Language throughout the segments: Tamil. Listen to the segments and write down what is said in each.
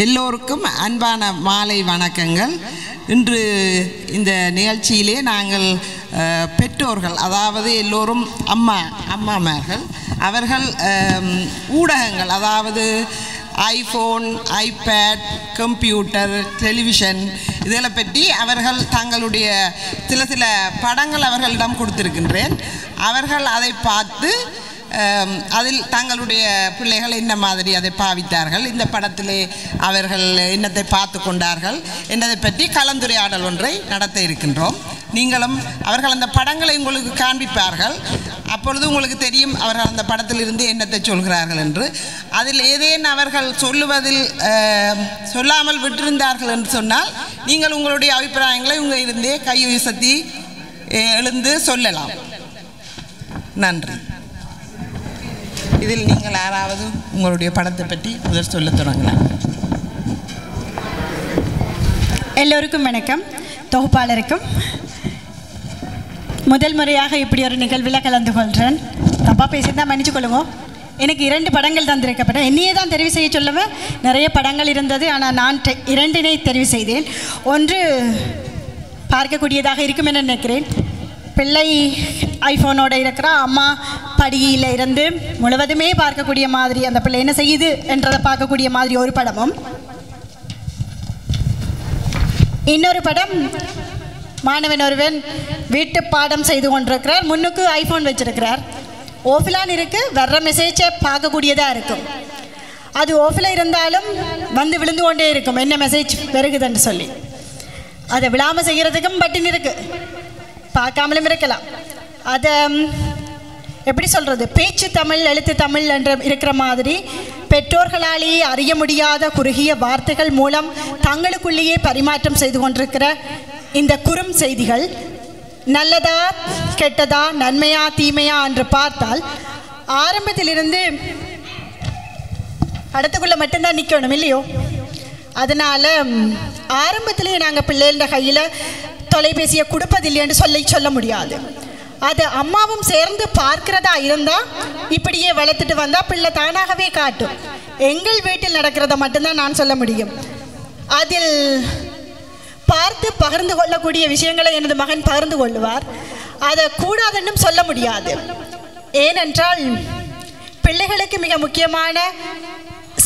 எல்லோருக்கும் அன்பான மாலை வணக்கங்கள். இன்று இந்த நிகழ்ச்சியிலே நாங்கள் பெற்றோர்கள், அதாவது எல்லோரும் அம்மாமார்கள், அவர்கள் ஊடகங்கள், அதாவது ஐஃபோன், ஐபேட், கம்ப்யூட்டர், டெலிவிஷன் இதில் பற்றி அவர்கள் தங்களுடைய சில படங்கள் அவர்களிடம் கொடுத்திருக்கின்றேன். அவர்கள் அதை பார்த்து அதில் தங்களுடைய பிள்ளைகள் என்ன மாதிரி அதை பாவித்தார்கள், இந்த படத்திலே அவர்கள் என்னத்தை பார்த்து கொண்டார்கள் என்பதை பற்றி கலந்துரையாடல் ஒன்றை நடத்த இருக்கின்றோம். நீங்களும் அவர்கள் அந்த படங்களை உங்களுக்கு காண்பிப்பார்கள். அப்பொழுது உங்களுக்கு தெரியும் அவர்கள் அந்த படத்திலிருந்து என்னத்தை சொல்கிறார்கள் என்று. அதில் ஏதேனும் அவர்கள் சொல்லுவதில் சொல்லாமல் விட்டிருந்தார்கள் என்று சொன்னால் நீங்கள் உங்களுடைய அபிப்பிராயங்களை உங்கள் இருந்தே கையுயர்த்தி எழுந்து சொல்லலாம். நன்றி. இதில் நீங்கள் யாராவது உங்களுடைய படத்தை பற்றி முதல் சொல்ல தொடங்கலாம். எல்லோருக்கும் வணக்கம். தொகுப்பாளருக்கும் முதல் முறையாக இப்படி ஒரு நிகழ்வில் கலந்து கொள்கிறேன். தப்பாக பேசியிருந்தால் மன்னிச்சு கொள்ளுங்க. எனக்கு 2 படங்கள் தந்திருக்கப்பட்டேன். என்னையே தான் தெரிவு செய்ய சொல்லவே நிறைய படங்கள் இருந்தது. ஆனால் நான் 2 தெரிவு செய்தேன். ஒன்று பார்க்கக்கூடியதாக இருக்கும் என நினைக்கிறேன். பிள்ளை ஐஃபோனோடு இருக்கிற அம்மா படியில் இருந்து முழுவதுமே பார்க்கக்கூடிய மாதிரி, அந்த பிள்ளை என்ன செய்யுது என்றதை பார்க்கக்கூடிய மாதிரி ஒரு படமும், இன்னொரு படம் மாணவன் ஒருவன் வீட்டு பாடம் செய்து கொண்டிருக்கிறார். முன்னுக்கு ஐஃபோன் வச்சிருக்கிறார். ஓஃபிலான் இருக்குது, வர்ற மெசேஜை பார்க்கக்கூடியதாக இருக்கும். அது ஓஃபில் இருந்தாலும் வந்து விழுந்து கொண்டே இருக்கும், என்ன மெசேஜ் வருகுதுன்னு சொல்லி. அதை விழாமல் செய்கிறதுக்கும் பட்டின் இருக்குது, பார்க்காமலும் இருக்கலாம். அதை எப்படி சொல்கிறது, பேச்சு தமிழ் எழுத்து தமிழ் என்று இருக்கிற மாதிரி பெற்றோர்களாலேயே அறிய முடியாத குறுகிய வார்த்தைகள் மூலம் தங்களுக்குள்ளேயே பரிமாற்றம் செய்து கொண்டிருக்கிற இந்த குறும் செய்திகள் நல்லதா கெட்டதா, நன்மையா தீமையா என்று பார்த்தால் ஆரம்பத்திலிருந்து படத்துக்குள்ளே மட்டும்தான் நிற்கணும் இல்லையோ. அதனால் ஆரம்பத்திலேயே நாங்கள் பிள்ளைகள கையில் தொலைபேசியை கொடுப்பதில்லைன்னு சொல்ல முடியாது. அது அம்மாவும் சேர்ந்து பார்க்கிறதா இருந்தால் இப்படியே வளர்த்துட்டு வந்தால் பிள்ளை தானாகவே காட்டும். எங்கள் வீட்டில் நடக்கிறத மட்டும்தான் நான் சொல்ல முடியும். அதில் பார்த்து பகிர்ந்து கொள்ளக்கூடிய விஷயங்களை எனது மகன் பகிர்ந்து கொள்ளுவார். அதை கூடாதுன்னும் சொல்ல முடியாது. ஏனென்றால் பிள்ளைகளுக்கு மிக முக்கியமான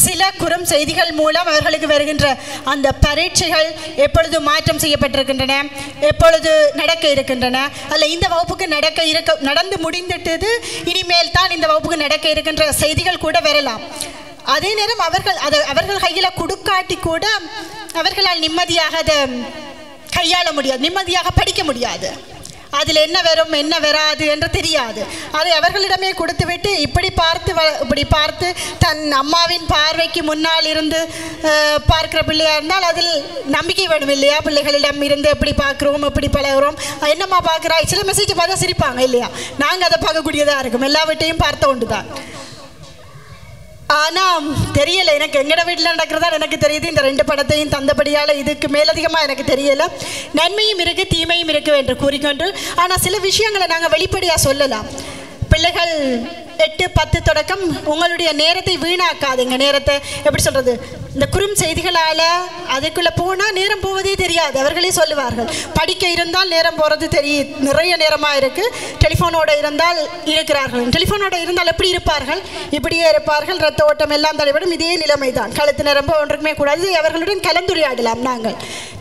சில குறும் செய்திகள் மூலம் அவர்களுக்கு வருகின்ற அந்த பரீட்சைகள் எப்பொழுது மாற்றம் செய்யப்பட்டிருக்கின்றன, எப்பொழுது நடக்க இருக்கின்றன, அல்ல இந்த வகுப்புக்கு நடந்து முடிந்துட்டது, இனிமேல் தான் இந்த வகுப்புக்கு நடக்க இருக்கின்ற செய்திகள் கூட வரலாம். அதே நேரம் அவர்கள் கையில் கொடுக்காட்டி கூட அவர்களால் நிம்மதியாக அதை கையாள முடியாது, நிம்மதியாக படிக்க முடியாது. அதில் என்ன வரும் என்ன வராது என்று தெரியாது. அதை அவர்களிடமே கொடுத்துவிட்டு இப்படி பார்த்து தன் அம்மாவின் பார்வைக்கு முன்னால் இருந்து பார்க்குற பிள்ளையாக இருந்தால் அதில் நம்பிக்கை வேணும் இல்லையா. பிள்ளைகளிடம் இருந்து எப்படி பார்க்குறோம், எப்படி பழகிறோம், என்னம்மா பார்க்குறா, சில மெசேஜ் பார்த்தா சிரிப்பாங்க இல்லையா. நாங்கள் அதை பார்க்கக்கூடியதாக இருக்கும், எல்லா வீட்டையும் பார்த்த ஒன்று தான். ஆனால் தெரியலை, எனக்கு எங்கட வீட்டில் நடக்கிறதா எனக்கு தெரியுது. இந்த 2 படத்தையும் தந்தபடியால் இதுக்கு மேலதிகமாக எனக்கு தெரியலை. நன்மையும் இருக்குது தீமையும் இருக்குது என்று கூறிக்கொண்டு, ஆனால் சில விஷயங்களை நாங்கள் வெளிப்படையாக சொல்லலாம். பிள்ளைகள் 8-10 தொடக்கம் உங்களுடைய நேரத்தை வீணாக்காதுங்க. நேரத்தை எப்படி சொல்கிறது, இந்த குறும் செய்திகளால் அதுக்குள்ளே போனால் நேரம் போவதே தெரியாது. அவர்களே சொல்லுவார்கள், படிக்க இருந்தால் நேரம் போகிறது தெரியும், நிறைய நேரமாக இருக்குது. டெலிஃபோனோடு இருந்தால் இருக்கிறார்கள். டெலிஃபோனோடு இருந்தால் எப்படி இருப்பார்கள், இப்படியே இருப்பார்கள். ரத்த ஓட்டம் எல்லாம் தடைபடும். இதே நிலைமை தான். கழுத்து நிரம்ப ஒன்றுக்குமே கூடாது. அவர்களுடன் கலந்துரையாடலாம். நாங்கள்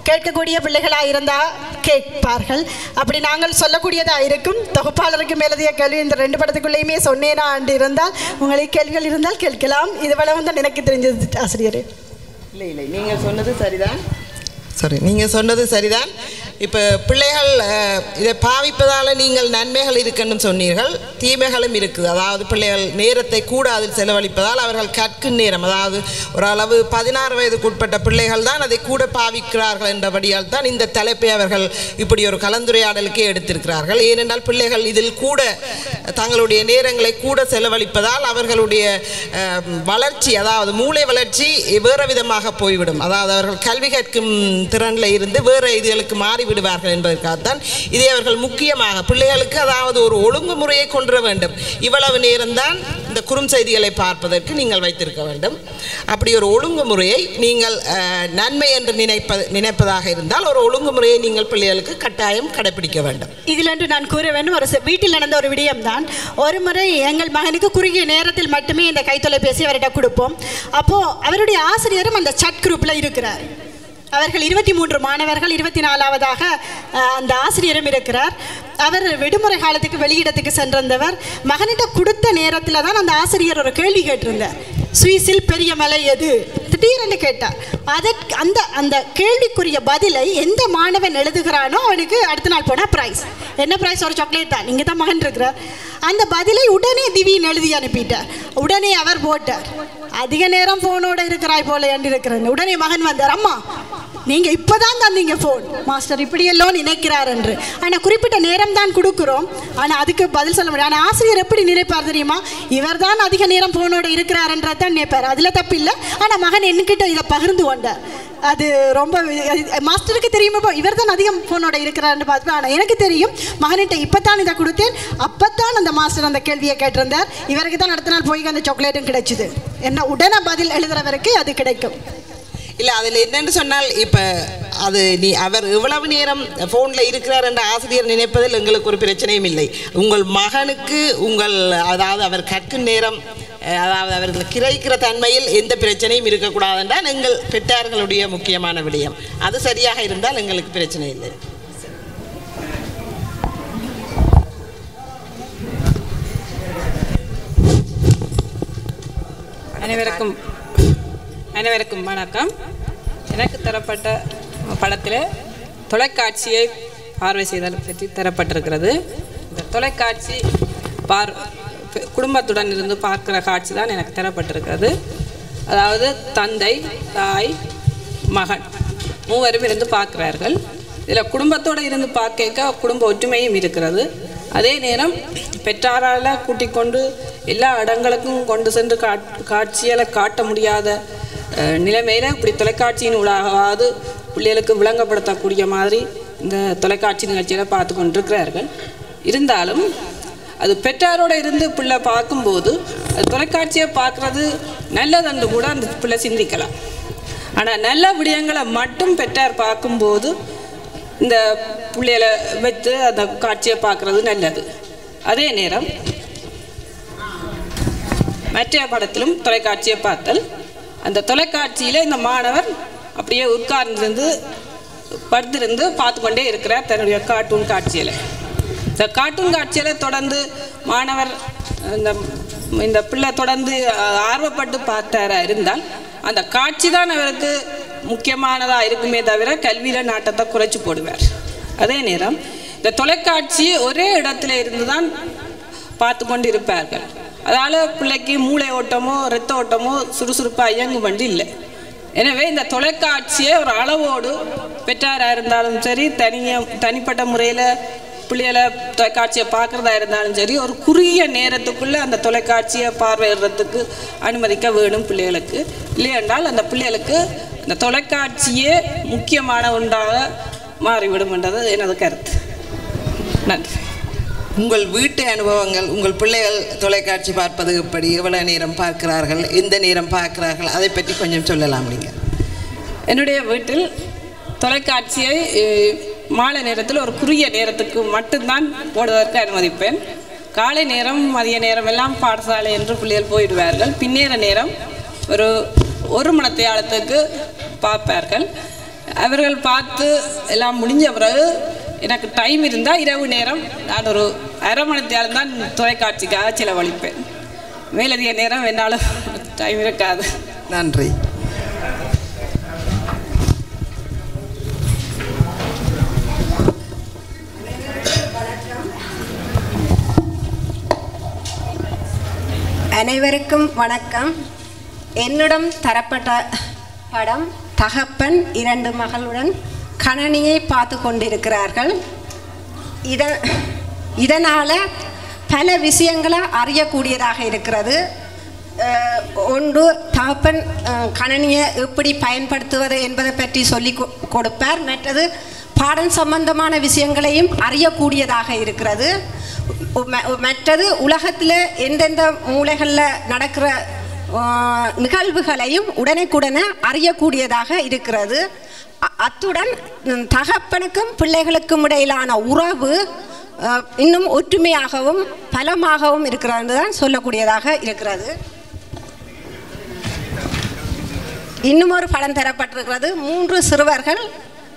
கேட்கக்கூடிய பிள்ளைகளாக இருந்தால் கேட்பார்கள். அப்படி நாங்கள் சொல்லக்கூடியதாக இருக்கும். தொகுப்பாளருக்கு மேலதிக கேள்வி இந்த 2 படத்துக்குள்ளேயுமே சொன்னேனா ஆண்டு இருந்தால் உங்களுக்கு கேள்விகள் இருந்தால் கேட்கலாம். இதுவளவு தான் எனக்கு தெரிஞ்சது ஆசிரியரே. இல்லை, நீங்கள் சொன்னது சரிதான். நீங்கள் சொன்னது சரிதான். இப்போ பிள்ளைகள் இதை பாவிப்பதால் நீங்கள் நன்மைகள் இருக்குன்னு சொன்னீர்கள், தீமைகளும் இருக்குது. அதாவது பிள்ளைகள் நேரத்தை கூட அதில் செலவழிப்பதால் அவர்கள் கற்கும் நேரம், அதாவது ஓரளவு 16 வயதுக்குட்பட்ட பிள்ளைகள் தான் அதை கூட பாவிக்கிறார்கள் என்றபடியால் தான் இந்த தலைப்பை அவர்கள் இப்படி ஒரு கலந்துரையாடலுக்கே எடுத்திருக்கிறார்கள். ஏனென்றால் பிள்ளைகள் இதில் கூட தங்களுடைய நேரங்களை கூட செலவழிப்பதால் அவர்களுடைய வளர்ச்சி, அதாவது மூளை வளர்ச்சி வேறு விதமாக போய்விடும். அதாவது அவர்கள் கல்வி கற்கும் திறனில் இருந்து வேறு இதுகளுக்கு மாறி விடுவார்கள் என்பதற்காகத்தான் இதை அவர்கள் முக்கியமாக பிள்ளைகளுக்கு, அதாவது ஒரு ஒழுங்குமுறையை கொண்டு வேண்டும். இவ்வளவு நேரம்தான் இந்த குறுஞ்செய்திகளை பார்ப்பதற்கு நீங்கள் வைத்திருக்க வேண்டும். அப்படி ஒரு ஒழுங்குமுறையை நீங்கள் நன்மை என்று நினைப்பதாக இருந்தால் ஒரு ஒழுங்குமுறையை நீங்கள் பிள்ளைகளுக்கு கட்டாயம் கடைபிடிக்க வேண்டும். இதில் என்று நான் கூற வேண்டும், ஒரு வீட்டில் நடந்த ஒரு விடயம்தான். ஒரு முறை எங்கள் மகனுக்கு குறுகிய நேரத்தில் மட்டுமே இந்த கைத்தொலைபேசி அவர்கிட்ட கொடுப்போம். அப்போது அவருடைய ஆசிரியரும் அந்த சட் குரூப்பில் இருக்கிறார். அவர்கள் 23 மாணவர்கள், 24வதாக அந்த ஆசிரியரும் இருக்கிறார். அவர் விடுமுறை காலத்துக்கு வெளியிடத்துக்கு சென்றிருந்தவர். மகனிட்ட கொடுத்த நேரத்தில் தான் அந்த ஆசிரியர் ஒரு கேள்வி கேட்டிருந்தார். சுவிஸில் பெரிய மலை எது? திடீரென்று கேட்டார். அதற்கு அந்த கேள்விக்குரிய பதிலை எந்த மாணவன் எழுதுகிறானோ அவனுக்கு அடுத்த நாள் போனால் ப்ரைஸ். என்ன ப்ரைஸ்? ஒரு சாக்லேட் தான். இங்கே தான் மகன் இருக்கிறார். அந்த பதிலை உடனே திடீர்னு எழுதி அனுப்பிட்டார். உடனே அவர் போட்டார், அதிக நேரம் ஃபோனோடு இருக்கிறாய் போல என்று இருக்கிறேன். உடனே மகன் வந்தார், அம்மா நீங்கள் இப்போ தான் தந்தீங்க ஃபோன், மாஸ்டர் இப்படியெல்லாம் நினைக்கிறார் என்று. ஆனால் குறிப்பிட்ட நேரம் தான் கொடுக்குறோம், ஆனால் அதுக்கு பதில் சொல்ல முடியாது. ஆனால் ஆசிரியர் எப்படி நினைப்பார் தெரியுமா? இவர் தான் அதிக நேரம் ஃபோனோடு இருக்கிறாருன்றதான் நினைப்பார். அதில் தப்பில்லை. ஆனால் மகன் என்கிட்ட இதை பகிர்ந்து கொண்டார். அது ரொம்ப மாஸ்டருக்கு தெரியுமா இவர் தான் அதிகம் ஃபோனோட இருக்கிறாருன்னு பார்த்துப்பேன். ஆனால் எனக்கு தெரியும், மகன்கிட்ட இப்போ தான் இதை கொடுத்தேன், அப்போ தான் அந்த மாஸ்டர் அந்த கேள்வியை கேட்டிருந்தார். இவருக்கு தான் அடுத்த நாள் போய் அந்த சாக்லேட்டும் கிடைச்சிது. என்ன உடனே பதில் எழுதுறவருக்கு அது கிடைக்கும். இல்லை, அதில் என்னென்னு சொன்னால் இப்போ அது அவர் இவ்வளவு நேரம் ஃபோனில் இருக்கிறார் என்ற ஆசிரியர் நினைப்பதில் எங்களுக்கு ஒரு பிரச்சனையும் இல்லை. உங்கள் மகனுக்கு அதாவது அவர் கற்கும் நேரம், அதாவது அவர்கள் கிரைக்கிற தன்மையில் எந்த பிரச்சனையும் இருக்கக்கூடாதுன்றால் எங்கள் பெற்றார்களுடைய முக்கியமான விடயம். அது சரியாக இருந்தால் எங்களுக்கு பிரச்சனை இல்லை. அனைவருக்கும் வணக்கம். எனக்கு தரப்பட்ட படத்தில் தொலைக்காட்சியை பார்வை செய்தல் பற்றி தரப்பட்டிருக்கிறது. இந்த தொலைக்காட்சி குடும்பத்துடன் இருந்து பார்க்கிற காட்சி தான் எனக்கு தரப்பட்டிருக்கிறது. அதாவது தந்தை, தாய், மகன் மூவரும் இருந்து பார்க்கிறார்கள். இதில் குடும்பத்தோடு இருந்து பார்க்க குடும்ப ஒற்றுமையும் இருக்கிறது. அதே நேரம் பெற்றாரால் கூட்டிக் கொண்டு எல்லா இடங்களுக்கும் கொண்டு சென்று காட்சிகளை காட்ட முடியாத நிலைமையில் இப்படி தொலைக்காட்சியின் ஊடாகவாது பிள்ளைகளுக்கு விளங்கப்படுத்தக்கூடிய மாதிரி இந்த தொலைக்காட்சி நிகழ்ச்சிகளை பார்த்து கொண்டிருக்கிறார்கள். இருந்தாலும் அது பெற்றாரோடு இருந்து பிள்ளை பார்க்கும்போது அது தொலைக்காட்சியை பார்க்குறது நல்லதென்று கூட அந்த பிள்ளை சிந்திக்கலாம். ஆனால் நல்ல விடயங்களை மட்டும் பெற்றார் பார்க்கும்போது இந்த பிள்ளைகளை வைத்து அந்த காட்சியை பார்க்குறது நல்லது. அதே நேரம் மற்ற படத்திலும் தொலைக்காட்சியை பார்த்தல், அந்த தொலைக்காட்சியில் இந்த மாணவர் அப்படியே உட்கார்ந்திருந்து படுத்திருந்து பார்த்து கொண்டே இருக்கிறார் தன்னுடைய கார்ட்டூன் காட்சியில். இந்த கார்ட்டூன் காட்சியில் தொடர்ந்து மாணவர் இந்த பிள்ளை தொடர்ந்து ஆர்வப்பட்டு பார்த்தாரா இருந்தால் அந்த காட்சி தான் அவருக்கு முக்கியமானதாக இருக்குமே தவிர கல்வியில் நாட்டத்தை குறைச்சி போடுவார். அதே நேரம் இந்த தொலைக்காட்சி ஒரே இடத்துல இருந்து தான் பார்த்து கொண்டு இருப்பார்கள். அதால் பிள்ளைக்கு மூளை ஓட்டமோ இரத்த ஓட்டமோ சுறுசுறுப்பாக இயங்கும் வண்டி இல்லை. எனவே இந்த தொலைக்காட்சியை ஒரு அளவோடு பெற்றாராக இருந்தாலும் சரி, தனிப்பட்ட முறையில் பிள்ளைகளை தொலைக்காட்சியை பார்க்குறதா இருந்தாலும் சரி, ஒரு குறுகிய நேரத்துக்குள்ளே அந்த தொலைக்காட்சியை பார்வையிடுறதுக்கு அனுமதிக்க வேணும் பிள்ளைகளுக்கு. இல்லையென்றால் அந்த பிள்ளைகளுக்கு இந்த தொலைக்காட்சியே முக்கியமான ஒன்றாக மாறிவிடும் என்றது எனது கருத்து. நன்றி. உங்கள் வீட்டு அனுபவங்கள், உங்கள் பிள்ளைகள் தொலைக்காட்சி பார்ப்பது எப்படி, எவ்வளவு நேரம் பார்க்கிறார்கள், எந்த நேரம் பார்க்கிறார்கள், அதை பற்றி கொஞ்சம் சொல்லலாம். நீங்கள் என்னுடைய வீட்டில் தொலைக்காட்சியை மாலை நேரத்தில் ஒரு குறுகிய நேரத்துக்கு மட்டும்தான் போடுவதற்கு அனுமதிப்பேன். காலை நேரம், மதிய நேரம் எல்லாம் பாடசாலை என்று பிள்ளைகள் போயிடுவார்கள். பின்னேற நேரம் ஒரு மணித்தியாலத்துக்கு பார்ப்பார்கள். அவர்கள் பார்த்து எல்லாம் முடிஞ்ச பிறகு எனக்கு டைம் இருந்தால் இரவு நேரம் நான் ஒரு அரை மணித்தியாலம் தான் தொலைக்காட்சிக்காக செலவழிப்பேன். மேலதிக நேரம் என்னால் டைம் இருக்காது. நன்றி. அனைவருக்கும் வணக்கம். என்னிடம் தரப்பட்ட படம் தகப்பன் 2 மகளுடன் கணனியை பார்த்து கொண்டிருக்கிறார்கள். இதனால் பல விஷயங்களை அறியக்கூடியதாக இருக்கிறது. ஒன்று, தகப்பன் கணனியை எப்படி பயன்படுத்துவது என்பதை பற்றி சொல்லி கொடுப்பார். மற்றது பாடம் சம்பந்தமான விஷயங்களையும் அறியக்கூடியதாக இருக்கிறது. மற்றது உலகத்தில் எந்தெந்த மூலைகளில் நடக்கிற நிகழ்வுகளையும் உடனுக்குடனே அறியக்கூடியதாக இருக்கிறது. அத்துடன் தகப்பனுக்கும் பிள்ளைகளுக்கும் இடையிலான உறவு இன்னும் ஒற்றுமையாகவும் பலமாகவும் இருக்கிறது தான் சொல்லக்கூடியதாக இருக்கிறது. இன்னும் ஒரு படம் தரப்பட்டிருக்கிறது. 3 சிறுவர்கள்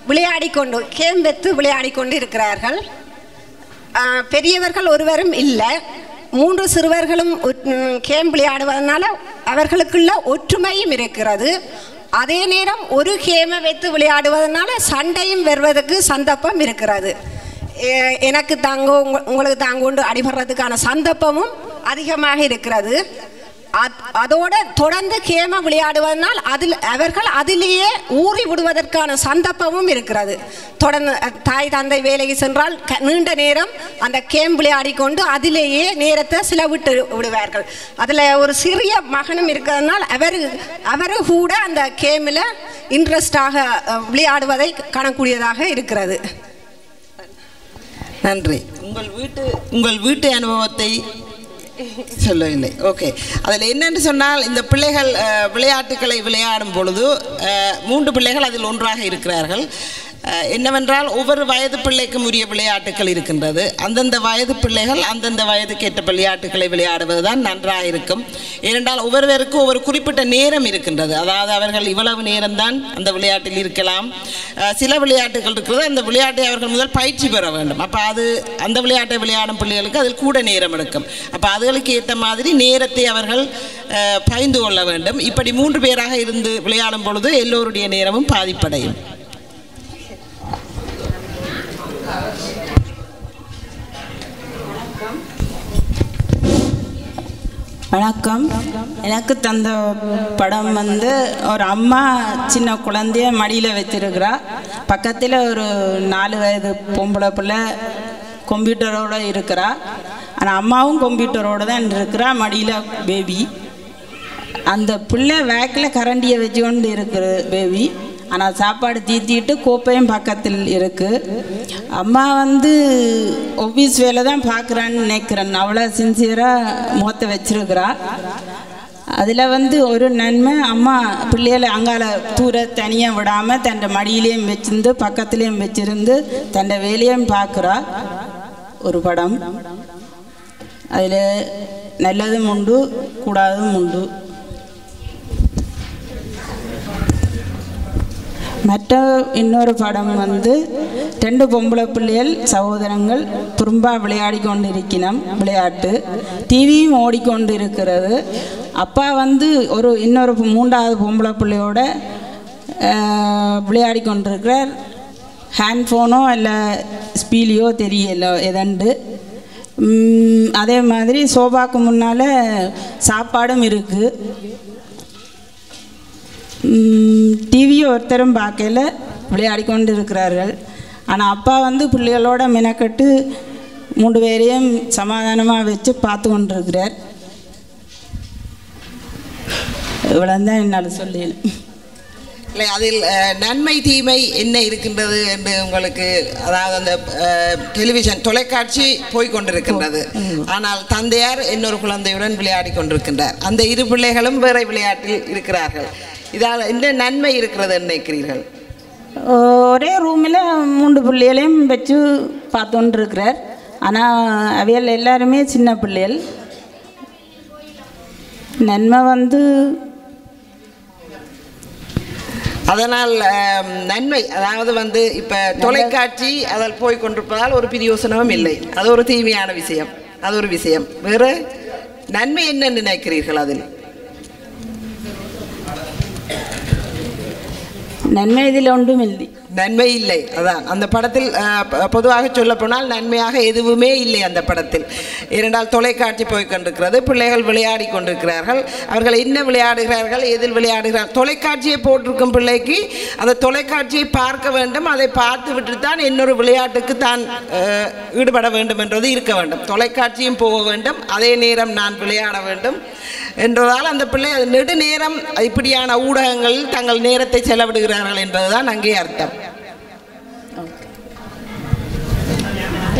விளையாடிக்கொண்டு கேம் வைத்து விளையாடிக்கொண்டு இருக்கிறார்கள். பெரியவர்கள் ஒருவரும் இல்லை. 3 சிறுவர்களும் கேம் விளையாடுவதனால அவர்களுக்குள்ள ஒற்றுமையும் இருக்கிறது. அதே நேரம் ஒரு கேமை வைத்து விளையாடுவதனால சண்டையும் வருவதற்கு சந்தர்ப்பம் இருக்கிறது. எனக்கு தாங்க உங்களுக்கு தாங்கொண்டு அடிபடுறதுக்கான சந்தர்ப்பமும் அதிகமாக இருக்கிறது. அதோட தொடர்ந்து கேமை விளையாடுவதனால் அவர்கள் அதிலேயே ஊறி விடுவதற்கான சந்தர்ப்பமும் இருக்கிறது. தொடர்ந்து தாய் தந்தை வேலைக்கு சென்றால் நீண்ட நேரம் அந்த கேம் விளையாடி கொண்டு அதிலேயே நேரத்தை செலவிட்டு விடுவார்கள். அதில் ஒரு சிறிய மகனும் இருக்கிறதுனால் அவர் கூட அந்த கேமில் இன்ட்ரெஸ்டாக விளையாடுவதை காணக்கூடியதாக இருக்கிறது. நன்றி. உங்கள் வீட்டு அனுபவத்தை சொல்லவில்லை. ஓகே, அதில் என்னென்று சொன்னால் இந்த பிள்ளைகள் விளையாட்டுக்களை விளையாடும் பொழுது 3 பிள்ளைகள் அதில் ஒன்றாக இருக்கிறார்கள். என்னவென்றால் ஒவ்வொரு வயது பிள்ளைக்கும் உரிய விளையாட்டுக்கள் இருக்கின்றது. அந்தந்த வயது பிள்ளைகள் அந்தந்த வயதுக்கேற்ற விளையாட்டுக்களை விளையாடுவது தான் நன்றாக இருக்கும். ஏனென்றால் ஒவ்வொருவருக்கும் ஒவ்வொரு குறிப்பிட்ட நேரம் இருக்கின்றது. அதாவது அவர்கள் இவ்வளவு நேரம்தான் அந்த விளையாட்டில் இருக்கலாம். சில விளையாட்டுகள் இருக்கிறது, அந்த விளையாட்டை அவர்கள் முதல் பயிற்சி பெற வேண்டும். அப்போ அந்த விளையாட்டை விளையாடும் பிள்ளைகளுக்கு அதில் கூட நேரம் எடுக்கும். அப்போ அதுகளுக்கு ஏற்ற மாதிரி நேரத்தை அவர்கள் பகிர்ந்து கொள்ள வேண்டும். இப்படி 3 பேராக இருந்து விளையாடும் பொழுது எல்லோருடைய நேரமும் பாதிப்படையும். வணக்கம். எனக்கு தந்த படம் வந்து ஒரு அம்மா சின்ன குழந்தைய மடியில் வச்சிருக்கிறா. பக்கத்தில் ஒரு 4 வயது பொம்பளை பிள்ளை கம்ப்யூட்டரோடு இருக்கிறா. ஆனால் அம்மாவும் கம்ப்யூட்டரோடு தான் இருக்கிறா. மடியில் பேபி. அந்த பிள்ளை வேக்கில் கரண்டியை வச்சு கொண்டு இருக்கிற பேபி. ஆனால் சாப்பாடு தீத்திட்டு கோப்பையும் பக்கத்தில் இருக்குது. அம்மா வந்து ஆஃபீஸ் வேலை தான் பார்க்குறான்னு நினைக்கிறேன். அவ்வளோ சின்சியராக முகத்தை வச்சிருக்கிறா. அதில் வந்து ஒரு நன்மை, அம்மா பிள்ளைகளை அங்கால தூர தனியாக விடாமல் தன் மடியிலையும் வச்சிருந்து பக்கத்துலேயும் வச்சிருந்து தன் வேலையும் பார்க்குறா. ஒரு படம். அதில் நல்லதும் உண்டு, கூடாதும் உண்டு. மற்ற இன்னொரு படம் வந்து 2 பொம்பளை பிள்ளைகள் சகோதரங்கள் துரும்பா விளையாடி கொண்டு இருக்கணும். விளையாட்டு டிவியும் ஓடிக்கொண்டு இருக்கிறது. அப்பா வந்து இன்னொரு 3வது பொம்பளை பிள்ளையோட விளையாடி கொண்டிருக்கிறார். ஹேண்ட்ஃபோனோ இல்லை ஸ்பீலியோ தெரியல எதண்டு. அதே மாதிரி சோபாவுக்கு முன்னால் சாப்பாடும் இருக்குது. டிவியை ஒருத்தரும் பார்க்கல, விளையாடி கொண்டு இருக்கிறார்கள். ஆனால் அப்பா வந்து பிள்ளைகளோட மெனக்கட்டு 3 பேரையும் சமாதானமாக வச்சு பார்த்து கொண்டிருக்கிறார். இவ்வளோதான் என்னால் சொல்லல. இல்லை, அதில் நன்மை தீமை என்ன இருக்கின்றது என்று உங்களுக்கு, அதாவது அந்த டெலிவிஷன் தொலைக்காட்சி போய்கொண்டிருக்கின்றது. ஆனால் தந்தையார் இன்னொரு குழந்தையுடன் விளையாடி கொண்டிருக்கின்றார். அந்த 2 பிள்ளைகளும் வேறு விளையாட்டில் இருக்கிறார்கள். இதால் என்ன நன்மை இருக்கிறது நினைக்கிறீர்கள்? ஒரே ரூமில் 3 பிள்ளைகளையும் வச்சு பார்த்துட்டு இருக்கிறார். ஆனால் அவைகள் எல்லாருமே சின்ன பிள்ளைகள். நன்மை வந்து அதனால் நன்மை, அதாவது வந்து இப்போ தொலைக்காட்சி அதில் போய் கொண்டிருப்பதால் ஒரு பிரயோசனமும் இல்லை. அது ஒரு தீமையான விஷயம். அது ஒரு விஷயம். வேறு நன்மை என்ன நினைக்கிறீர்கள்? அதில் நன்மை இதில் ஒன்றும் இல்லை. நன்மை இல்லை. அதான் அந்த படத்தில் பொதுவாக சொல்லப்போனால் நன்மையாக எதுவுமே இல்லை அந்த படத்தில். ஏனென்றால் தொலைக்காட்சி போய் கொண்டிருக்கிறது, பிள்ளைகள் விளையாடி கொண்டிருக்கிறார்கள். அவர்கள் என்ன விளையாடுகிறார்கள், எதில் விளையாடுகிறார்கள்? தொலைக்காட்சியை போட்டிருக்கும் பிள்ளைக்கு அந்த தொலைக்காட்சியை பார்க்க வேண்டும். அதை பார்த்து விட்டு தான் இன்னொரு விளையாட்டுக்கு தான் ஈடுபட வேண்டும் என்றது இருக்க வேண்டும். தொலைக்காட்சியும் போக வேண்டும், அதே நேரம் நான் விளையாட வேண்டும் என்றதால் அந்த பிள்ளை நெடுநேரம் இப்படியான ஊடகங்களில் தங்கள் நேரத்தை செலவிடுகிறார்கள் என்பதுதான் அங்கே அர்த்தம்.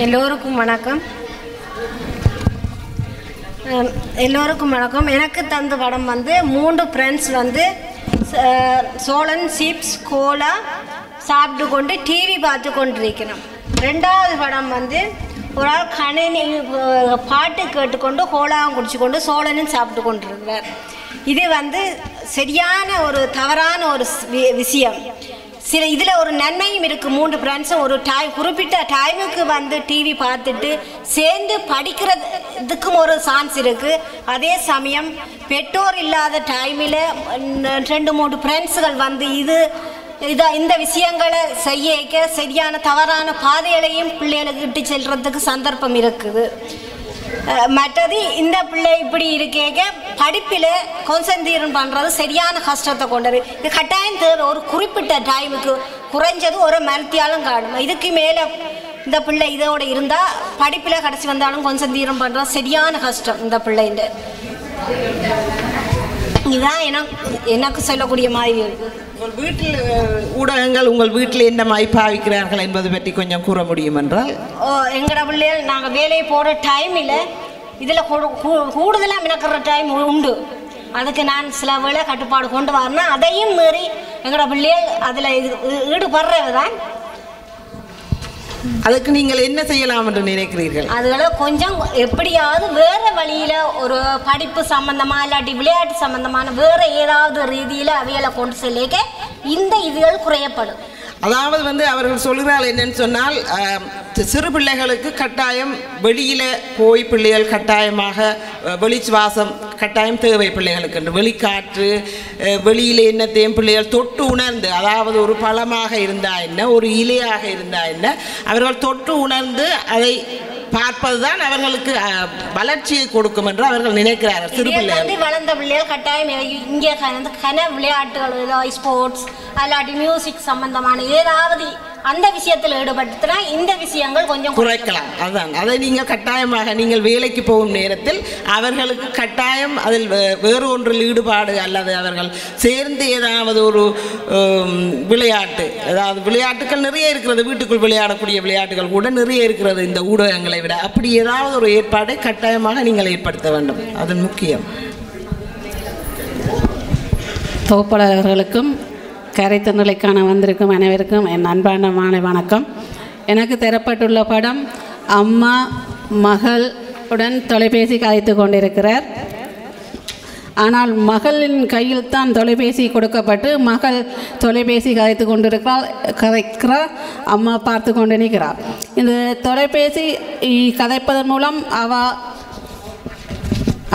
எல்லோருக்கும் வணக்கம். எல்லோருக்கும் வணக்கம். எனக்கு தந்த படம் வந்து 3 ஃப்ரெண்ட்ஸ் வந்து சோழன் சிப்ஸ் கோலா சாப்பிட்டு கொண்டு டிவி பார்த்து கொண்டிருக்கிறோம். 2வது படம் வந்து ஒரு ஆள் கணினி பாட்டு கேட்டுக்கொண்டு கோலாவும் குடிச்சு கொண்டு சோழனும் சாப்பிட்டு கொண்டிருக்கிறார். இது வந்து சரியான ஒரு தவறான ஒரு விஷயம். இதில் ஒரு நன்மையும் இருக்குது. 3 ஃப்ரெண்ட்ஸும் ஒரு குறிப்பிட்ட டைமுக்கு வந்து டிவி பார்த்துட்டு சேர்ந்து படிக்கிறதுக்கும் ஒரு சான்ஸ் இருக்குது. அதே சமயம் பெற்றோர் இல்லாத டைமில் 2-3 ஃப்ரெண்ட்ஸுகள் வந்து இந்த விஷயங்களை செய்ய சரியான தவறான பாதைகளையும் பிள்ளைகளுக்கு இட்டு செல்றதுக்கு சந்தர்ப்பம் இருக்குது. மற்றது இந்த பிள்ளை இப்படி இருக்கேக்க படிப்பில் கான்சன்ட்ரேட் பண்ணுறது சரியான கஷ்டத்தை கொண்டது. இது கட்டாயம் தேவை. ஒரு குறிப்பிட்ட டைமுக்கு குறைஞ்சது ஒரு மருத்தியாலும் காணும். இதுக்கு மேலே இந்த பிள்ளை இதோட இருந்தால் படிப்பில் கடைசி வந்தாலும் கான்சன்ட்ரேட் பண்ணுறது சரியான கஷ்டம் இந்த பிள்ளைண்ட. இதுதான் எனக்கு சொல்லக்கூடிய மாதிரி இருக்குது. உங்கள் வீட்டில் ஊடகங்கள் உங்கள் வீட்டில் என்ன மாதிரி பாவிக்கிறார்கள் என்பது பற்றி கொஞ்சம் கூற முடியும் என்றால்? எங்களோட பிள்ளைகள் நாங்கள் வேலையை போகிற டைமில் இதில் கூடுதலாக மினக்கிற டைம் உண்டு. அதுக்கு நான் சில வேலை கட்டுப்பாடு கொண்டு வரேன்னா அதையும் மீறி எங்களோட பிள்ளைகள் அதில் ஈடுபடுறது தான். அதுக்கு நீங்கள் என்ன செய்யலாம் என்று நினைக்கிறீர்கள்? அதுகளை கொஞ்சம் எப்படியாவது வேறு வழியில் ஒரு படிப்பு சம்பந்தமாக இல்லாட்டி விளையாட்டு சம்பந்தமான வேறு ஏதாவது ரீதியில் அவைகளை கொண்டு செல்லிக்க இந்த இதுகள் குறையப்படும். அதாவது வந்து அவர்கள் சொல்கிறார்கள் என்னன்னு சொன்னால், சிறு பிள்ளைகளுக்கு கட்டாயம் வெளியில் போய் பிள்ளைகள் கட்டாயமாக வெளிச்சுவாசம் கட்டாயம் தேவை பிள்ளைகளுக்கு என்று. வெளிக்காற்று வெளியில் என்னத்தையும் பிள்ளைகள் தொட்டு உணர்ந்து, அதாவது ஒரு பழமாக இருந்தால் என்ன, ஒரு இலையாக இருந்தால் என்ன, அவர்கள் தொட்டு உணர்ந்து அதை பார்ப்பதுதான் அவர்களுக்கு வளர்ச்சியை கொடுக்கும் என்று அவர்கள் நினைக்கிறார்கள். சிறு பிள்ளைகள் வளர்ந்த பிள்ளைகள் கட்டாயம் இங்கே விளையாட்டுகள் ஸ்போர்ட்ஸ் அல்லாட்டி மியூசிக் சம்பந்தமான ஏதாவது அந்த விஷயத்தில் ஈடுபடுத்தினா இந்த விஷயங்கள் கொஞ்சம் குறைக்கலாம். அதுதான் அதை நீங்கள் கட்டாயமாக நீங்கள் வேலைக்கு போகும் நேரத்தில் அவர்களுக்கு கட்டாயம் அதில் வேறு ஒன்றில் ஈடுபாடு அல்லது அவர்கள் சேர்ந்து ஏதாவது ஒரு விளையாட்டு, அதாவது விளையாட்டுகள் நிறைய இருக்கிறது, வீட்டுக்குள் விளையாடக்கூடிய விளையாட்டுகள் கூட நிறைய இருக்கிறது இந்த ஊடகங்களை விட. அப்படி ஏதாவது ஒரு ஏற்பாடை கட்டாயமாக நீங்கள் ஏற்படுத்த வேண்டும். அது முக்கியம். தொகுப்பாளர்களுக்கும் கரைத்தநிலைக்கான வந்திருக்கும் அனைவருக்கும் என் அன்பான மாலை வணக்கம். எனக்கு தரப்பட்டுள்ள படம் அம்மா மகள் உடன் தொலைபேசி கதைத்து கொண்டிருக்கிறார். ஆனால் மகளின் கையில் தான் தொலைபேசி கொடுக்கப்பட்டு மகள் தொலைபேசி கதைத்து கதைக்கிறார், அம்மா பார்த்து கொண்டு நிற்கிறார். இந்த தொலைபேசி கதைப்பதன் மூலம் அவ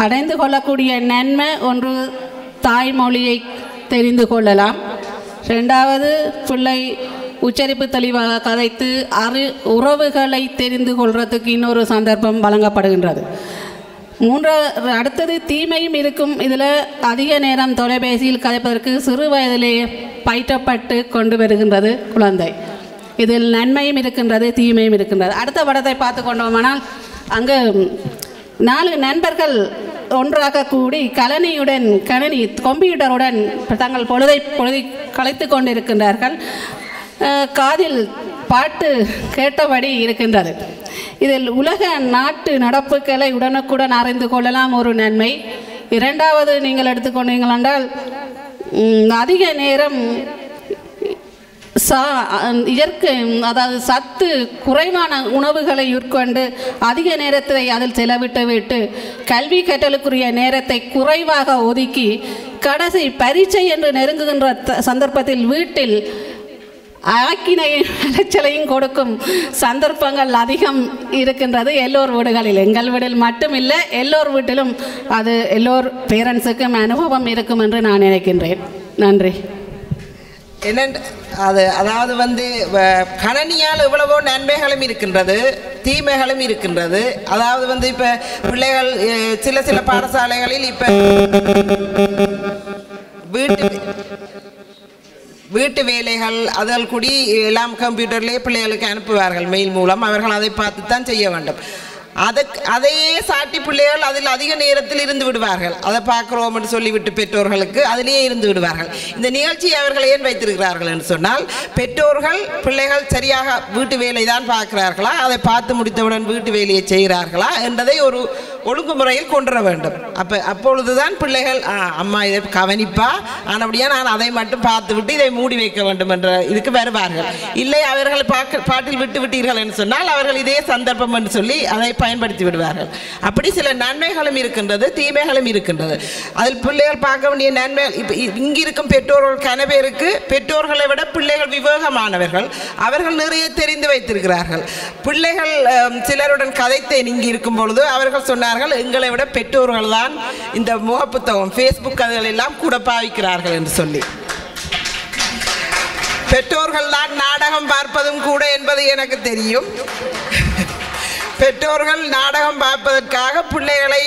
அடைந்து கொள்ளக்கூடிய நன்மை ஒன்று, தாய்மொழியை தெரிந்து கொள்ளலாம். 2வது பிள்ளை உச்சரிப்பு தெளிவாக கதைத்து உறவுகளை தெரிந்து கொள்வதற்கு இன்னொரு சந்தர்ப்பம் வழங்கப்படுகின்றது. அடுத்தது தீமையும் இருக்கும். இதில் அதிக நேரம் தொலைபேசியில் கதைப்பதற்கு சிறு வயதிலேயே பயிற்றப்பட்டு கொண்டு வருகின்றது குழந்தை. இதில் நன்மையும் இருக்கின்றது, தீமையும் இருக்கின்றது. அடுத்த படத்தை பார்த்து கொண்டோமானால் அங்கு 4 நண்பர்கள் ஒன்றாக கூடி கணினி கம்ப்யூட்டருடன் தங்கள் பொழுதை கலைத்து கொண்டிருக்கின்றார்கள். காதில் பாட்டு கேட்டபடி இருக்கின்றது. இதில் உலக நாட்டு நடப்புகளை உடனுக்குடன் அறிந்து கொள்ளலாம், ஒரு நன்மை. 2வது நீங்கள் எடுத்துக்கொண்டீங்கள் என்றால் அதிக நேரம் இயற்கை, அதாவது சத்து குறைவான உணவுகளை உட்கொண்டு அதிக நேரத்தை அதில் செலவிட்டு கல்வி கற்றலுக்குரிய நேரத்தை குறைவாக ஒதுக்கி கடைசி பரீட்சை என்று நெருங்குகின்ற சந்தர்ப்பத்தில் வீட்டில் அலைச்சலையும் கொடுக்கும் சந்தர்ப்பங்கள் அதிகம் இருக்கின்றது எல்லோர் வீடுகளில். எங்கள் வீட்டில் மட்டும் இல்லை, எல்லோர் வீட்டிலும் அது எல்லோர் பேரண்ட்ஸுக்கும் அனுபவம் இருக்கும் என்று நான் நினைக்கின்றேன். நன்றி. அதாவது வந்து கணனியால் எவ்வளவோ நன்மைகளும் இருக்கின்றது, தீமைகளும் இருக்கின்றது. அதாவது வந்து இப்போ பிள்ளைகள் சில பாடசாலைகளில் இப்போ வீட்டு வேலைகள் அதில் கூடி எல்லாம் கம்ப்யூட்டர்லேயே பிள்ளைகளுக்கு அனுப்புவார்கள், மெயில் மூலம். அவர்கள் அதை பார்த்து தான் செய்ய வேண்டும். அதையே சாட்டி பிள்ளைகள் அதில் அதிக நேரத்தில் இருந்து விடுவார்கள். அதை பார்க்குறோம் என்று சொல்லிவிட்டு பெற்றோர்களுக்கு அதிலேயே இருந்து விடுவார்கள். இந்த நிகழ்ச்சியை அவர்கள் ஏன் வைத்திருக்கிறார்கள் என்று சொன்னால், பெற்றோர்கள் பிள்ளைகள் சரியாக வீட்டு வேலை தான் பார்க்கிறார்களா, அதை பார்த்து முடித்தவுடன் வீட்டு வேலையை செய்கிறார்களா என்பதை ஒரு ஒழுங்குமுறையில் கொண்டு வர வேண்டும். அப்பொழுதுதான் பிள்ளைகள் அம்மா இதை கவனிப்பா, ஆனபடியா நான் அதை மட்டும் பார்த்து விட்டு இதை மூடி வைக்க வேண்டும் என்ற இதுக்கு வருவார்கள். இல்லை அவர்கள் பாட்டில் விட்டு விட்டீர்கள் என்று சொன்னால் அவர்கள் இதே சந்தர்ப்பம் என்று சொல்லி அதை பயன்படுத்தி விடுவார்கள். அப்படி சில நன்மைகளும் இருக்கின்றது, தீமைகளும் இருக்கின்றது. அதில் பிள்ளைகள் பார்க்க வேண்டிய நன்மை, இப்போ இங்கிருக்கும் பெற்றோர்கள் கனவேருக்கு பெற்றோர்களை விட பிள்ளைகள் விவேகமானவர்கள், அவர்கள் நிறைய தெரிந்து வைத்திருக்கிறார்கள். பிள்ளைகள் சிலருடன் கதைத்தேன் இங்கு இருக்கும் பொழுது, அவர்கள் சொன்னார்கள் எங்களை விட பெற்றோர்கள் தான் இந்த முகப்புத்தகம் ஃபேஸ்புக் அதுகள் எல்லாம் கூட பாவிக்கிறார்கள் என்று சொல்லி. பெற்றோர்கள் தான் நாடகம் பார்ப்பதும் கூட என்பது எனக்கு தெரியும். பெற்றோர்கள் நாடகம் பார்ப்பதற்காக பிள்ளைகளை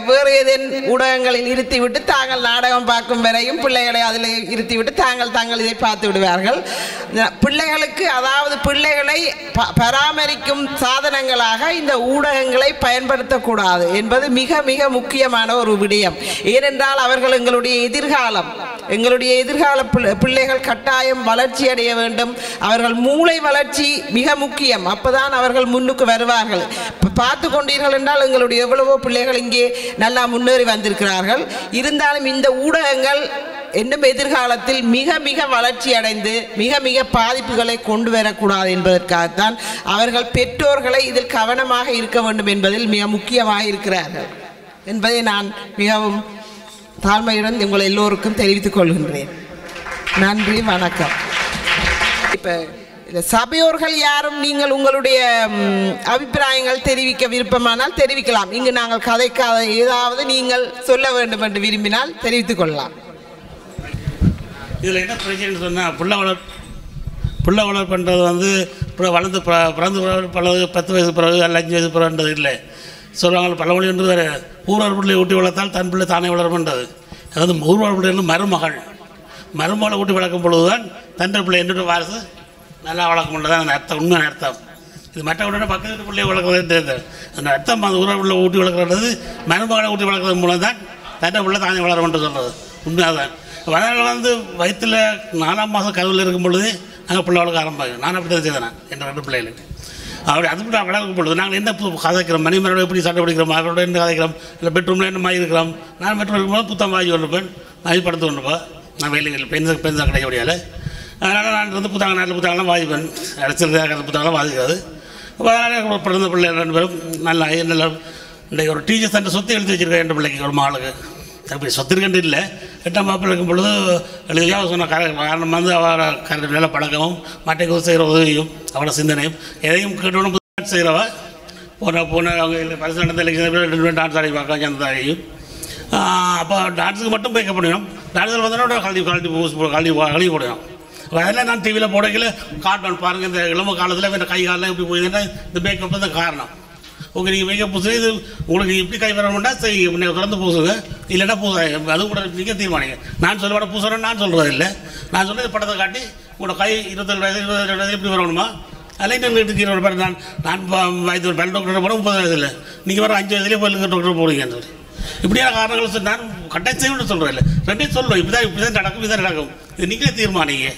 வேறு ஏதேனும் ஊடகங்களில் இருத்திவிட்டு தாங்கள் நாடகம் பார்க்கும் வரையும் பிள்ளைகளை அதில் இருத்திவிட்டு தாங்கள் இதை பார்த்து விடுவார்கள். பிள்ளைகளுக்கு, அதாவது பிள்ளைகளை பராமரிக்கும் சாதனங்களாக இந்த ஊடகங்களை பயன்படுத்தக்கூடாது என்பது மிக மிக முக்கியமான ஒரு விடயம். ஏனென்றால் அவர்கள் எங்களுடைய எதிர்கால பிள்ளைகள் கட்டாயம் வளர்ச்சி அடைய வேண்டும். அவர்கள் மூளை வளர்ச்சி மிக முக்கியம். அப்போதான் அவர்கள் முன்னுக்கு வருவார்கள். பார்த்து கொண்டீர்கள் என்றால் எங்களுடைய எவ்வளவோ பிள்ளைகள் இங்கே நல்லா முன்னேறி வந்திருக்கிறார்கள். இருந்தாலும் இந்த ஊடகங்கள் இன்னும் எதிர்காலத்தில் மிக மிக வளர்ச்சி அடைந்து மிக மிக பாதிப்புகளை கொண்டு வரக்கூடாது என்பதற்காகத்தான் அவர்கள் பெற்றோர்களை இதில் கவனமாக இருக்க வேண்டும் என்பதில் மிக முக்கியமாக இருக்கிறார்கள் என்பதை நான் மிகவும் தாழ்மையுடன் உங்கள் எல்லோருக்கும் தெரிவித்துக் கொள்கின்றேன். நன்றி, வணக்கம். இப்போ சபையோர்கள் யாரும் நீங்கள் உங்களுடைய அபிப்பிராயங்கள் தெரிவிக்க விருப்பமானால் தெரிவிக்கலாம். இங்கு நாங்கள் கதைக்காத ஏதாவது நீங்கள் சொல்ல வேண்டும் என்று விரும்பினால் தெரிவித்துக் கொள்ளலாம். இதில் என்ன பிரச்சனைன்னு சொன்னால், பிள்ளை வளர்ப்புன்றது வந்து வளர்ந்து பிறந்து பழகு 10 வயசு பிறகு அல்ல 5 வயசு பிறகுன்றது இல்லை. சொல்லுவாங்க பழமொழின்றது வேறு. ஊரார் பிள்ளை ஊட்டி வளர்த்தால் தன் பிள்ளை தானே வளர்ப்புன்றது. அதாவது ஊரார் பிள்ளை மருமகளை ஊட்டி வளர்க்கும் பொழுது தான் தன் பிள்ளை என்னோட வாரசு நல்லா வளர்க்க தான் அந்த அர்த்தம், உண்மையான அர்த்தம். இது மற்றவங்களோட பக்கத்து பிள்ளையை வளர்க்குறது தெரியுது. அந்த அர்த்தம் அந்த ஊரார் பிள்ளை ஊட்டி வளர்க்குறது மருமகளை ஊட்டி வளர்க்குறது மூலம் தான் தன் பிள்ளை தானே வளரும்ன்ட்டு சொல்கிறது உண்மையாக. அதனால் வந்து வயிற்றில் 4ஆம் மாதம் கருவில் இருக்கும் பொழுது நாங்கள் பிள்ளை வளர்க்க ஆரம்பிக்கும். நான் அப்படி தான் செய்தேன் என் 2 பிள்ளைகளுக்கு. அப்படி அதுக்கு வளர்க்கும் பொழுது நாங்கள் என்ன கதைக்கிறோம், மணிமரோட எப்படி சண்டை பிடிக்கிறோம், அவரோட என்ன கதைக்கிறோம், இல்லை பெட்ரூமில் என்ன மாதிரி இருக்கிறோம். நான் பெட்ரூம் இருக்கும்போது புத்தகம் வாங்கி கொண்டுப்பேன், வாங்கி படுத்து கொண்டுப்போம். நான் வேலைகள் பென்சாக கிடைக்க முடியாது. அதனால் நான் வந்து நாட்டில் புத்தகம்லாம் வாங்கிப்பேன், அரசியல் புத்தகம்லாம் வாசிக்கிறது. அப்போ அதனால் பிறந்த பிள்ளை 2 பேரும் நல்லா இன்றைக்கு ஒரு டீச்சர் சென்டர் சொத்து எழுதி வச்சுருக்கேன் 2 பிள்ளைக்கு, ஒரு மகளுக்கு. அப்படி சொத்து இருக்கின்ற இல்லை. 8ஆம் வகுப்பில் இருக்கும் பொழுது எழுதியாக சொன்ன காரணம் வந்து அவரை நல்ல பழக்கமும் மட்டைக்கு செய்கிற உதவியும் அவரோட சிந்தனையும் எதையும் கேட்டோன்னு புதுசாக செய்கிறவா போன அவங்க பரிசு நடந்த எலெக்ஷன் டான்ஸ் ஆடி பார்க்க அந்த தாயும். அப்போ டான்ஸுக்கு மட்டும் போய்க்க முடியும். டான்ஸில் வந்தோட கழட்டி போடணும். அதெல்லாம் நான் டிவியில் போடக்கல காட்டணும் பாருங்கள். இந்த இளம காலத்தில் இந்த கை காலெலாம் எப்படி போயிருந்தேன்னா இந்த மேக்கப் தான் காரணம். உங்கள் நீங்கள் மேக்கப் பூசுங்க, இது உங்களுக்கு எப்படி கை வரணும்னா சரி நீங்கள் தொடர்ந்து பூசுங்க, இல்லைன்னா பூசாங்க. அதுவும் கூட நீங்கள் தீர்மானிங்க. நான் சொல்ல பூசுறேன்னு நான் சொல்கிறது இல்லை. நான் சொல்கிறது படத்தை காட்டி உங்களோட கை 27 வயசு 22 வயசு எப்படி வரணுமா அதில் இன்னும் ஒரு பேர் நான் வயது ஒரு பெண் டாக்டர் போட 30 வயசு இல்லை, நீங்கள் வர 5 வயசுலேயே பல்லுக்கு டாக்டர் போடுங்கன்னு சொல்லி இப்படியான காரணங்கள் நான் கட்டாயம் செய்யணும்னு சொல்கிறேன் இல்லை. 2 சொல்லுவேன். இப்படி தான் நடக்கும், இதான் நடக்கும், இது நீங்களே தீர்மானிங்க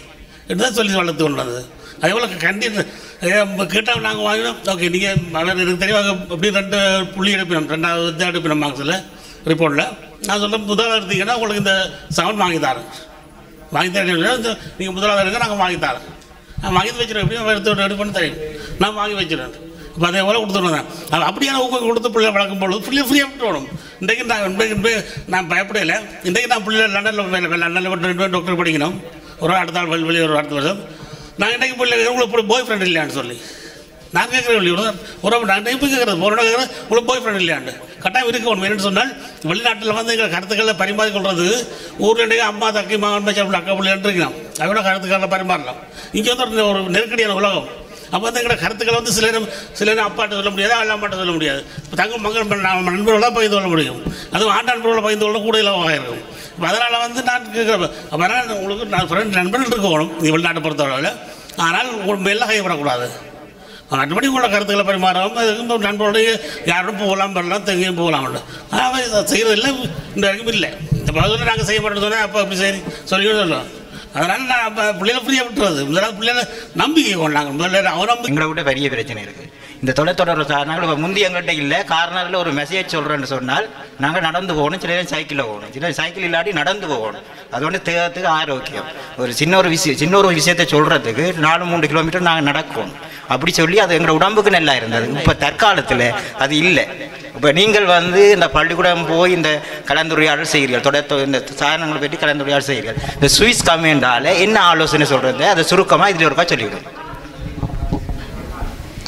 என்று தான் சொல்லி வளர்த்து கொண்டு வந்தது. அதே போல் கேட்டால் நாங்கள் வாங்கினோம். ஓகே நீங்கள் எனக்கு தெளிவாக அப்படி 2 புள்ளி எடுப்பினோம், 2வது எடுப்பினோம் மார்க்ஸில் ரிப்போர்ட்டில். நான் சொல்ல முதலாவது எடுத்தீங்கன்னா உங்களுக்கு இந்த சவுண்ட் வாங்கி தரேன் நீங்கள் முதலாவது எடுக்க நாங்கள் வாங்கி தரேன். நான் வாங்கி வச்சுருவேன். எப்படியும் எடுத்து பண்ணி தெரியும், நான் வாங்கி வச்சுருவேன். இப்போ அதே போல் கொடுத்துருந்தேன். அது அப்படியான ஊக்கம் கொடுத்து பிள்ளை வளர்க்கும் பொழுது பிள்ளை ஃப்ரீயாக விட்டு விடணும். இன்றைக்கு நான் பயப்படலை. இன்றைக்கு நான் பிள்ளை லண்டனில் டாக்டர் படிக்கணும். ஒரு அடுத்த நாள் வெளியே ஒரு அடுத்த வருஷம் நான் இன்றைக்கு பிள்ளை உங்களுக்கு பாய் ஃப்ரெண்ட் இல்லையான்னு சொல்லி நான் கேட்குறேன். ஒரு நான் இப்போ கேட்குறது ஒரு கேட்குறேன் உங்களுக்கு பாய் ஃப்ரெண்ட் இல்லையாண்டு கட்டாயம் இருக்க ஒன்று. என்னென்னு சொன்னால் வெளிநாட்டில் வந்து எங்கள் கருத்துக்களை பரிமாறிக்கொள்றது ஊரில் அம்மா தக்கி மகன் பச்சை அக்கா பிள்ளைன்னு இருக்கலாம். அதோட கருத்துக்களை பரிமாறலாம். இங்கே வந்து ஒரு நெருக்கடியான உலகம். அப்போ வந்து எங்களோட கருத்துக்களை வந்து சில அப்பாட்ட சொல்ல முடியாது, அல்லாமாட்ட சொல்ல முடியாது. இப்போ தங்க மகன் நண்பர்களாக பகிர்ந்து கொள்ள முடியும். அதுவும் ஆண்ட நண்பர்களை பகிர்ந்து கொள்ள கூட இலவாக இருக்கும். இப்போ அதனால் வந்து நான் கேட்குறேன். அதனால் உங்களுக்கு நான் ஃப்ரெண்ட் நண்பர்கள் இருக்கணும் நீ வெளிநாட்டை பொறுத்தவரையில். ஆனால் உங்களுக்கு மேலே கைவிடக்கூடாது. மற்றபடி உங்களோட கருத்துக்களை பரிமாறாமல் நண்பர்களுடைய யாரும் போகலாம் வரலாம் தெங்கையும் போகலாம். ஆனால் செய்கிறது இல்லை, இந்த வரைக்கும் இல்லை. இப்போ அதில் நாங்கள் செய்ய மாட்டோம் சொன்னால் அப்போ அப்படி சரி சொல்லுவோம். அதனால் நான் பிள்ளைகளை ஃப்ரீயாக விட்டுறது. முதல்ல பிள்ளைகளை நம்பிக்கை கொண்டாங்க. முதல்ல அவன் நம்பி எங்களை விட பெரிய பிரச்சனை இருக்குது. இந்த தொலைத்தொடர்பு சாதனங்கள் இப்போ முந்தி எங்கள்கிட்ட இல்லை. கார்னரில் ஒரு மெசேஜ் சொல்கிறேன்னு சொன்னால் நாங்கள் நடந்து போகணும், சில நேரம் சைக்கிளில் போகணும், சில சைக்கிள் இல்லாட்டி நடந்து போகணும். அது வந்து தேகத்துக்கு ஆரோக்கியம். ஒரு சின்ன ஒரு விஷயத்தை சொல்கிறதுக்கு 4-3 கிலோமீட்டர் நாங்கள் நடக்கணும். அப்படி சொல்லி அது எங்களோட உடம்புக்கு நல்லா இருந்தது. இப்போ தற்காலத்தில் அது இல்லை. இப்போ நீங்கள் வந்து இந்த பள்ளிக்கூடம் போய் இந்த கலந்துரையாடல் செய்கிறீர்கள், இந்த சாதனங்களை பற்றி கலந்துரையாடல் செய்கிறீர்கள். இந்த சுவிஸ் கமெண்டால் என்ன ஆலோசனை சொல்கிறது அதை சுருக்கமாக இதில் ஒருக்கா சொல்லிவிடும்.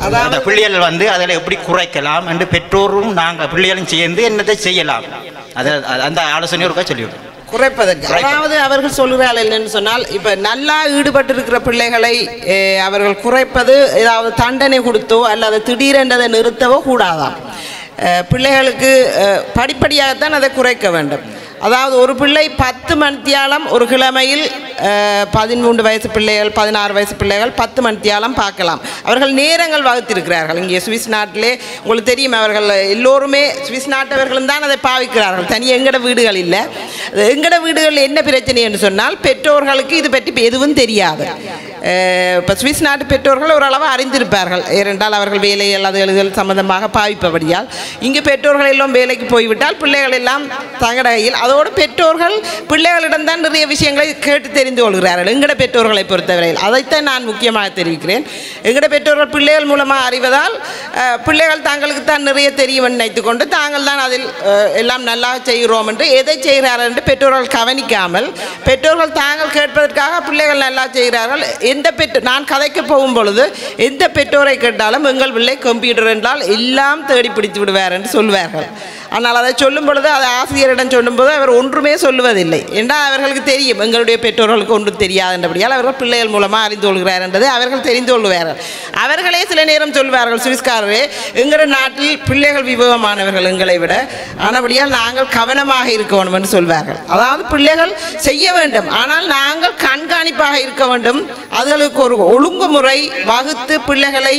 அதாவது பிள்ளைகள் வந்து அதில் எப்படி குறைக்கலாம் என்று பெற்றோரும் நாங்கள் பிள்ளைகளும் சேர்ந்து என்னத்தை செய்யலாம் அதை அந்த ஆலோசனை ஒருக்கா சொல்லிவிடும். குறைப்பதற்கு அதாவது அவர்கள் சொல்கிறார்கள் என்னன்னு சொன்னால், இப்போ நல்லா ஈடுபட்டு இருக்கிற பிள்ளைகளை அவர்கள் குறைப்பது ஏதாவது தண்டனை கொடுத்தோ அல்லது திடீரென்றதை நிறுத்தவோ கூடாதாம். பிள்ளைகளுக்கு படிப்படியாகத்தான் அதை குறைக்க வேண்டும். அதாவது ஒரு பிள்ளை 10 மணித்தியாலம் ஒரு கிழமையில் 13 வயசு பிள்ளைகள் 16 வயசு பிள்ளைகள் 10 மணித்தியாலம் பார்க்கலாம். அவர்கள் நேரங்கள் வகுத்திருக்கிறார்கள். இங்கே சுவிஸ் நாட்டிலே உங்களுக்கு தெரியும், அவர்கள் எல்லோருமே சுவிஸ் நாட்டவர்களும் தான் அதை பாவிக்கிறார்கள். தனி எங்கட வீடுகள் இல்லை. எங்கட வீடுகளில் என்ன பிரச்சனை என்று சொன்னால், பெற்றோர்களுக்கு இது பற்றி எதுவும் தெரியாது. இப்போ சுவிஸ் நாட்டு பெற்றோர்கள் ஓரளவு அறிந்திருப்பார்கள், ஏனென்றால் அவர்கள் வேலை அல்லது எழுதுதல் சம்பந்தமாக பாவிப்பபடியால். இங்கே பெற்றோர்கள் எல்லாம் வேலைக்கு போய்விட்டால் பிள்ளைகள் எல்லாம் தங்கடையில். அதோடு பெற்றோர்கள் பிள்ளைகளிடம்தான் நிறைய விஷயங்களை கேட்டு தெரிந்து கொள்கிறார்கள். எங்கட பெற்றோர்களை பொறுத்தவரையில் அதைத்தான் நான் முக்கியமாக தெரிவிக்கிறேன். எங்கட பெற்றோர்கள் பிள்ளைகள் மூலமாக அறிவதால் பிள்ளைகள் தாங்களுக்கு தான் நிறைய தெரியும் நினைத்து கொண்டு தாங்கள் தான் அதில் எல்லாம் நல்லா செய்கிறோம் என்று எதை செய்கிறார்கள் என்று பெற்றோர்கள் கவனிக்காமல், பெற்றோர்கள் தாங்கள் கேட்பதற்காக பிள்ளைகள் நல்லா செய்கிறார்கள். நான் கதைக்க போகும் பொழுது எந்த பெற்றோரை கேட்டாலும் எங்கள் பிள்ளை கம்ப்யூட்டர் என்றால் எல்லாம் தேடி பிடித்து விடுவார் என்று சொல்வார்கள். ஆனால் அதை சொல்லும் பொழுது அதை ஆசிரியரிடம் சொல்லும்போது அவர் ஒன்றுமே சொல்லுவதில்லை. என்றால் அவர்களுக்கு தெரியும் எங்களுடைய பெற்றோர்களுக்கு ஒன்றும் தெரியாது என்றபடியால் அவர்கள் பிள்ளைகள் மூலமாக அறிந்து கொள்கிறார் என்பதை அவர்கள் தெரிந்து கொள்வார்கள். அவர்களே சில நேரம் சொல்வார்கள், சுவிஸ்காரரே எங்கள் நாட்டில் பிள்ளைகள் விபவமானவர்கள் எங்களை விட, ஆனபடியால் நாங்கள் கவனமாக இருக்க வேண்டும் என்று சொல்வார்கள். அதாவது பிள்ளைகள் செய்ய வேண்டும், ஆனால் நாங்கள் கண்காணிப்பாக இருக்க வேண்டும். அதுகளுக்கு ஒரு ஒழுங்குமுறை வகுத்து பிள்ளைகளை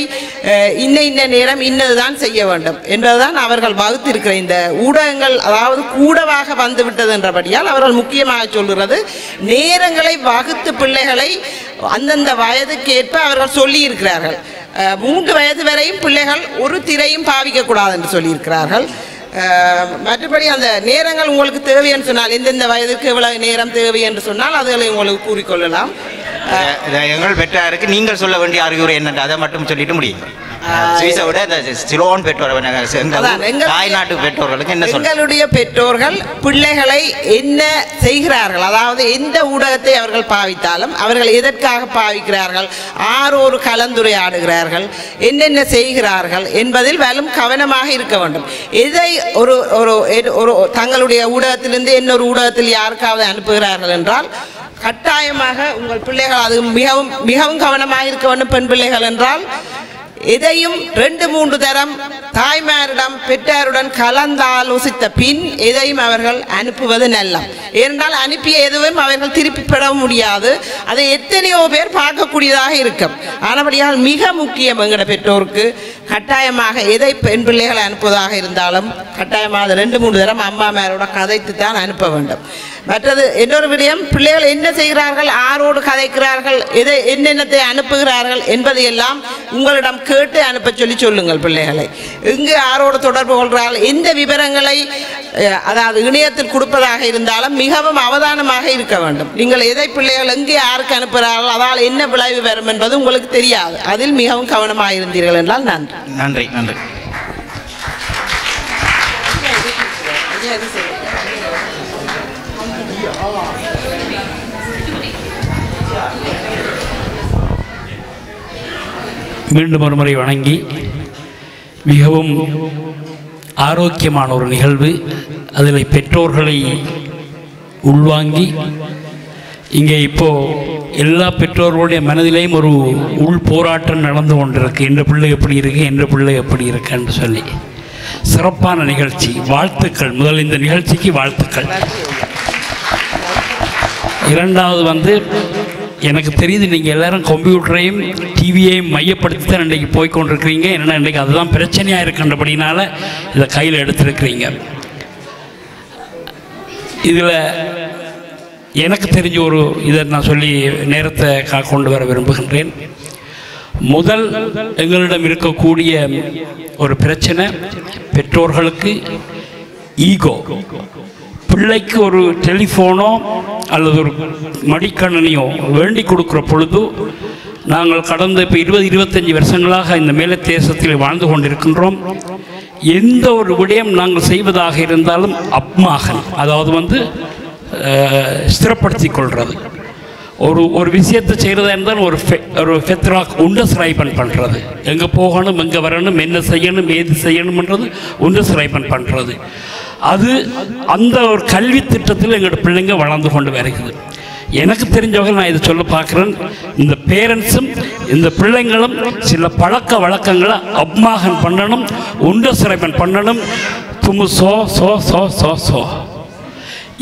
இன்ன நேரம் இன்னதுதான் செய்ய வேண்டும் என்பதுதான் அவர்கள் வகுத்திருக்கிற இந்த ஊடகங்கள். அதாவது கூடவாக வந்துவிட்டது என்றபடியால் அவர்கள் முக்கியமாக சொல்கிறது, நேரங்களை வகுத்து பிள்ளைகளை அந்தந்த வயதுக்கேற்ப அவர்கள் சொல்லி இருக்கிறார்கள். 3 வயது வரையும் பிள்ளைகள் ஒரு திரையும் பாவிக்கக்கூடாது என்று சொல்லியிருக்கிறார்கள். மற்றபடி அந்த நேரங்கள் உங்களுக்கு தேவை என்று சொன்னால், எந்தெந்த வயதுக்கு எவ்வளவு நேரம் தேவை என்று சொன்னால் அதுகளை உங்களுக்கு கூறிக்கொள்ளலாம். எங்கள் பெற்றாருக்கு நீங்கள் சொல்ல வேண்டிய அறிவுரை என்னென்று அதை மட்டும் சொல்லிட்டு முடியும். எங்களுடைய பெற்றோர்கள் பிள்ளைகளை என்ன செய்கிறார்கள், அதாவது எந்த ஊடகத்தை அவர்கள் பாவித்தாலும் அவர்கள் எதற்காக பாவிக்கிறார்கள், ஆரோரு கலந்துரையாடுகிறார்கள், என்னென்ன செய்கிறார்கள் என்பதில் மேலும் கவனமாக இருக்க வேண்டும். எதை ஒரு ஒரு தங்களுடைய ஊடகத்திலிருந்து இன்னொரு ஊடகத்தில் யாருக்காவது அனுப்புகிறார்கள் என்றால் கட்டாயமாக உங்கள் பிள்ளைகள் அது மிகவும் மிகவும் கவனமாக இருக்க வேண்டும். பெண் பிள்ளைகள் என்றால் எதையும் 2-3 தரம் தாய்மாரிடம் பெற்றாருடன் கலந்தாலோசித்த பின் எதையும் அவர்கள் அனுப்புவது நல்ல. ஏனென்றால் அனுப்பிய எதுவும் அவர்கள் திருப்பி பெற முடியாது. அதை எத்தனையோ பேர் பார்க்கக்கூடியதாக இருக்கும். ஆனபடியால் மிக முக்கியம் எங்களோட பெற்றோருக்கு கட்டாயமாக எதை பெண் பிள்ளைகளை அனுப்புவதாக இருந்தாலும் கட்டாயமாக 2-3 தரம் அம்மாமாரோட கதைத்து தான் அனுப்ப வேண்டும். மற்றது இன்னொரு விடயம், பிள்ளைகள் என்ன செய்கிறார்கள், ஆரோடு கதைக்கிறார்கள், எதை என்னென்னத்தை அனுப்புகிறார்கள் என்பதையெல்லாம் உங்களிடம் கேட்டு அனுப்ப சொல்லுங்கள் பிள்ளைகளை. எங்கு ஆரோடு தொடர்பு கொள்கிறார்கள், எந்த விவரங்களை அதாவது இணையத்தில் கொடுப்பதாக இருந்தாலும் மிகவும் அவதானமாக இருக்க வேண்டும். நீங்கள் எதை பிள்ளைகள் எங்கே யாருக்கு அனுப்புகிறார்கள், அதால் என்ன விளைவு வரும் என்பது உங்களுக்கு தெரியாது. அதில் மிகவும் கவனமாக இருந்தீர்கள் என்றால் நன்றி. நன்றி நன்றி. மீண்டும் ஒரு முறை வணங்கி, மிகவும் ஆரோக்கியமான ஒரு நிகழ்வு. அதில் பெற்றோர்களை உள்வாங்கி இங்கே இப்போது எல்லா பெற்றோர்களுடைய மனதிலேயும் ஒரு உள் போராட்டம் நடந்து கொண்டிருக்கு. என்ற பிள்ளை எப்படி இருக்குது, என்ற பிள்ளை எப்படி இருக்குன்னு சொல்லி சிறப்பான நிகழ்ச்சி. வாழ்த்துக்கள். முதல் இந்த நிகழ்ச்சிக்கு வாழ்த்துக்கள். இரண்டாவது எனக்கு தெரியுது நீங்கள் எல்லோரும் கம்ப்யூட்டரையும் டிவியையும் மையப்படுத்தி தான் இன்றைக்கி போய்கொண்டிருக்கிறீங்க. என்னென்னா இன்றைக்கி அதுதான் பிரச்சனையாக இருக்கின்றபடினால இதை கையில் எடுத்துருக்கிறீங்க. இதில் எனக்கு தெரிஞ்ச ஒரு இதை நான் சொல்லி நேரத்தை கொண்டு வர விரும்புகின்றேன். முதல் எங்களிடம் இருக்கக்கூடிய ஒரு பிரச்சனை பெற்றோர்களுக்கு ஈகோ. பிள்ளைக்கு ஒரு டெலிஃபோனோ அல்லது ஒரு மடிக்கணினியோ வேண்டி கொடுக்குற பொழுது நாங்கள் கடந்த இப்போ 20-25 வருஷங்களாக இந்த மேல தேசத்தில் வாழ்ந்து கொண்டிருக்கின்றோம். எந்த ஒரு விடயம் நாங்கள் செய்வதாக இருந்தாலும் அப்மாகன், அதாவது ஸ்திரப்படுத்தி கொள்வது. ஒரு விஷயத்தை செய்கிறதா இருந்தாலும் ஒரு ஃபெத்ராக் உண்டஸ்ரைபன் பண்ணுறது, எங்கே போகணும், எங்கே வரணும், என்ன செய்யணும், ஏது செய்யணும்ன்றது உண்டஸ்ரைபன் பண்ணுறது. அது அந்த ஒரு கல்வி திட்டத்தில் எங்களோட பிள்ளைங்க வளர்ந்து கொண்டு வருகிறது. எனக்கு தெரிஞ்சவங்க நான் இதை சொல்ல பார்க்குறேன், இந்த பேரண்ட்ஸும் இந்த பிள்ளைங்களும் சில பழக்க வழக்கங்களை அப்மாகன் பண்ணணும், உண்டஸ்ரைபன் பண்ணணும். துமு சோ சோ சோ சோ சோ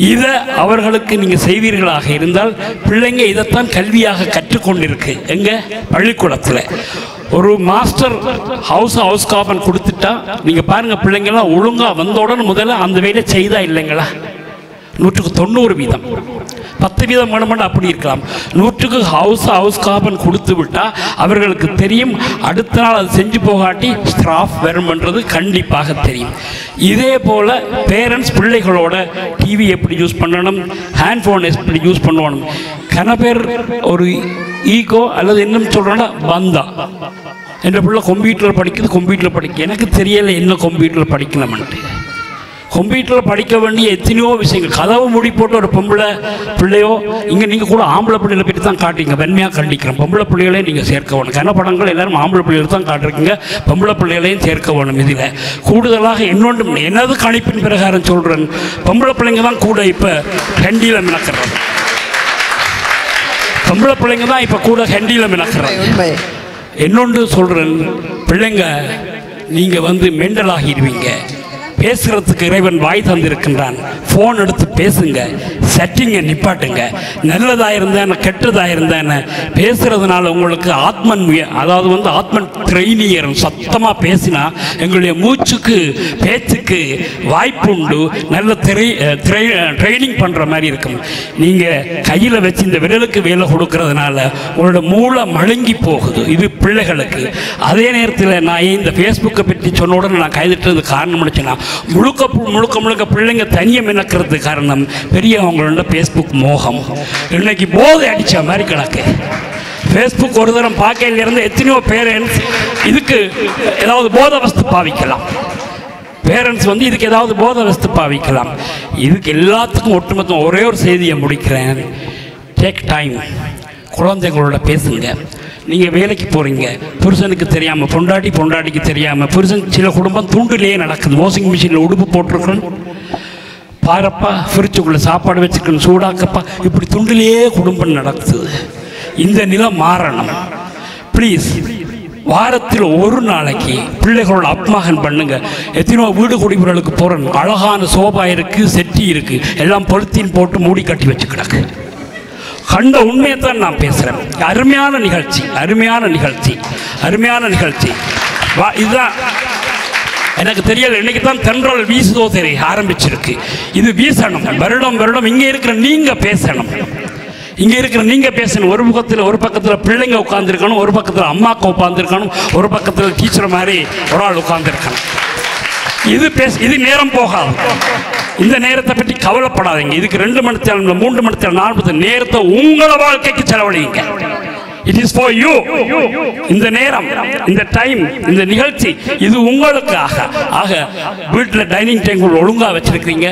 இதை அவர்களுக்கு நீங்கள் செய்வீர்களாக இருந்தால் பிள்ளைங்க இதைத்தான் கல்வியாக கற்றுக்கொண்டிருக்கு. எங்கள் பள்ளிக்கூடத்தில் ஒரு மாஸ்டர் ஹவுஸ் காப்பன் கொடுத்துட்டா நீங்கள் பாருங்கள், பிள்ளைங்கள்லாம் ஒழுங்காக வந்த உடனே முதல்ல அந்த வேலையை செய்தா இல்லைங்களா? 100% 10% வேணுமென்று அப்படி இருக்கலாம். 100க்கு ஹவுஸ் காப்பன் கொடுத்து விட்டால் அவர்களுக்கு தெரியும், அடுத்த நாள் அது செஞ்சு போகாட்டி ஸ்ட்ராஃப் வரும்ன்றது கண்டிப்பாக தெரியும். இதே போல் பேரண்ட்ஸ் பிள்ளைகளோட டிவி எப்படி யூஸ் பண்ணணும், ஹேண்ட்ஃபோன் எப்படி யூஸ் பண்ணணும். கன பேர் ஒரு ஈகோ அல்லது என்னன்னு சொல்கிறோன்னா பந்தா, என்ற பிள்ளை கம்ப்யூட்டரில் படிக்குது, எனக்கு தெரியலை என்ன கம்ப்யூட்டரில் படிக்கணும்ன்ட்டு. கம்ப்யூட்டரில் படிக்க வேண்டிய எத்தனையோ விஷயங்கள், கதவு மூடி போட்டு ஒரு பொம்பளை பிள்ளையோ, இங்கே நீங்கள் கூட ஆம்பளை பிள்ளைகளை பற்றி தான் காட்டுறீங்க. வெண்மையாக கண்டிக்கிறோம், பொம்பளை பிள்ளைகளே நீங்கள் சேர்க்க வேணும். கன படங்கள் எல்லாரும் ஆம்பளை பிள்ளைகள் தான் காட்டுறீங்க, பொம்பளை பிள்ளைகளையும் சேர்க்க வேணும். இதில் கூடுதலாக இன்னொன்று எனது கணிப்பின் பிரகாரம் சொல்கிறேன், பொம்பளை பிள்ளைங்க தான் கூட இப்போ ஹெண்டியில் மினக்கிறது. பொம்பளை பிள்ளைங்க தான் இப்போ கூட ஹெண்டியில் மினக்கிறது. இன்னொன்று சொல்கிறேன், பிள்ளைங்க நீங்கள் மெண்டல் ஆகிடுவீங்க. பேசுகிறதுக்கு இறைவன் வாய் தந்திருக்கின்றான். ஃபோன் எடுத்து பேசுங்க, செட்டிங்கை நிப்பாட்டுங்க. நல்லதாக இருந்தேன் கெட்டதாக இருந்தேன் பேசுகிறதுனால உங்களுக்கு அதாவது ஆத்மன் ட்ரெயினியர் சத்தமாக பேசினா எங்களுடைய மூச்சுக்கு பேச்சுக்கு வாய்ப்பு உண்டு. நல்ல ட்ரைனிங் பண்ணுற மாதிரி இருக்கும். நீங்கள் கையில் வச்சு இந்த விரலுக்கு வேலை கொடுக்கறதுனால உங்களோட மூளை மழுங்கி போகுது. இது பிள்ளைகளுக்கு. அதே நேரத்தில் நான் இந்த ஃபேஸ்புக்கை பற்றி சொன்ன உடனே நான் கைதிட்டது காரணம் முடிச்சுன்னா, முழுக்க பிள்ளைங்க தனியாக மினக்கிறது காரணம் பெரியவங்களோட ஃபேஸ்புக் மோகம். இன்னைக்கு போதை அடித்த மாதிரி கிடக்கு. ஃபேஸ்புக் ஒரு தரம் பார்க்கையில் இருந்து எத்தனையோ பேரண்ட்ஸ் இதுக்கு ஏதாவது போதை வஸ்து பாவிக்கலாம். இதுக்கு ஏதாவது போதை வஸ்து பாவிக்கலாம். இதுக்கு எல்லாத்துக்கும் ஒட்டுமொத்தம் ஒரே ஒரு செய்தியை முடிக்கிறேன். Take time. குழந்தைங்களோட பேசுங்க. நீங்கள் வேலைக்கு போகிறீங்க, புருஷனுக்கு தெரியாமல் பொண்டாட்டிக்கு தெரியாமல், புருஷன் சில குடும்பம் தூண்டிலேயே நடக்குது. வாஷிங் மிஷினில் உடுப்பு போட்டிருக்கணும், பாரப்பா ஃப்ரிட்ஜுக்குள்ளே சாப்பாடு வச்சுக்கணும், சூடாக்கப்பா, இப்படி துண்டிலேயே குடும்பம் நடக்குது. இந்த நிலை மாறணும் ப்ளீஸ். வாரத்தில் ஒரு நாளைக்கு பிள்ளைகளோட அப்மாகன் பண்ணுங்க. எத்தனையோ வீடு குடிமுறைகளுக்கு போகிறோம், அழகான சோபா இருக்குது, செட்டி இருக்குது, எல்லாம் பொலித்தீன் போட்டு மூடி கட்டி வச்சு கிடக்கு. கண்ட உண்மையை தான் நான் பேசுகிறேன். அருமையான நிகழ்ச்சி. இதுதான் எனக்கு தெரியல, இன்னைக்கு தான் தென்றல் வீசுதோ தெரிய ஆரம்பிச்சிருக்கு. இது வீசணும், வருடம் இங்கே இருக்கிற நீங்கள் பேசணும். ஒரு பக்கத்தில் பிள்ளைங்க உட்காந்துருக்கணும், ஒரு பக்கத்தில் அம்மாக்க உட்காந்துருக்கணும், ஒரு பக்கத்தில் டீச்சர் மாதிரி ஒரு ஆள் உட்காந்துருக்கணும். இது நேரம் போகாது. இந்த நேரத்தை பற்றி கவலைப்படாதீங்க. இதுக்கு 2 மணி நேரம் 3 மணி நேரம் 4 மணி நேரம் நேரத்தை உங்களோட வாழ்க்கைக்கு செலவழிங்க. It is for you. இந்த நேரம், இந்த டைம், இந்த நிகழ்ச்சி இது உங்களுக்காக. ஆக வீட்டில் டைனிங் டேபிள் ஒழுங்காக வச்சிருக்கிறீங்க,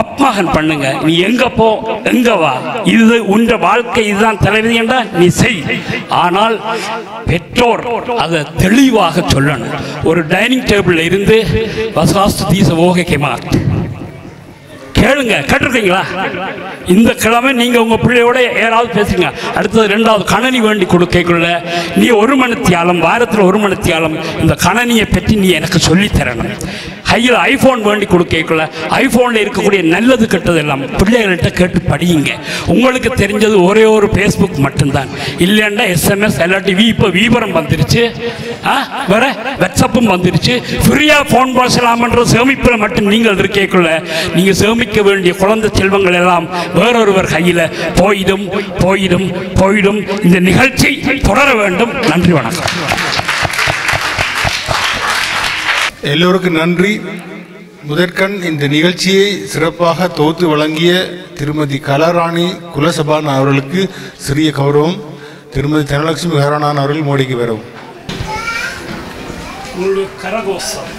அப்மாகன் பண்ணுங்க. நீ எங்க போ எங்க வா, இது உங்க வாழ்க்கை, இதுதான் தலைவிதி என்றால் நீ செய். ஆனால் பெற்றோர் அதை தெளிவாக சொல்லணும். ஒரு டைனிங் டேபிளில் இருந்து வசாஸ்து தீச ஓகேமா கேட்டிருக்கீங்களா? இந்த கிழமை நீங்க உங்க பிள்ளையோட யாராவது பேசுங்க. அடுத்தது 2வது கணனி வேண்டி கொடுக்கக்குள்ள நீ 1 மணி தியாலம், வாரத்தில் 1 மணி தியாலம் இந்த கணனியை பற்றி நீ எனக்கு சொல்லி தரணும். கையில் ஐஃபோன் வேண்டி கொடுக்கக்குள்ள ஐஃபோனில் இருக்கக்கூடிய நல்லது கெட்டது எல்லாம் பிள்ளைகள்கிட்ட கேட்டு படியுங்க. உங்களுக்கு தெரிஞ்சது ஒரே ஒரு ஃபேஸ்புக் மட்டும்தான். இல்லைன்னா SMS இல்லாட்டி இப்போ வீபரம் வந்துருச்சு, வேற வாட்ஸ்அப்பும் வந்துருச்சு. ஃப்ரீயாக ஃபோன் பேசலாம்ன்ற சேமிப்பில் மட்டும் நீங்கள் இருக்கக்குள்ள நீங்கள் சேமிக்க வேண்டிய குழந்தை செல்வங்கள் எல்லாம் வேறொருவர் கையில் போயிடும். இந்த நிகழ்ச்சி தொடர வேண்டும். நன்றி, வணக்கம். எல்லோருக்கும் நன்றி. முதற்கண் இந்த நிகழ்ச்சியை சிறப்பாக தொகுத்து வழங்கிய திருமதி கலாராணி குலசபான் அவர்களுக்கு சிறிய கௌரவம். திருமதி தனலட்சுமி கரானான் அவர்கள் மோடிக்கு வரவும். கரகோஷம்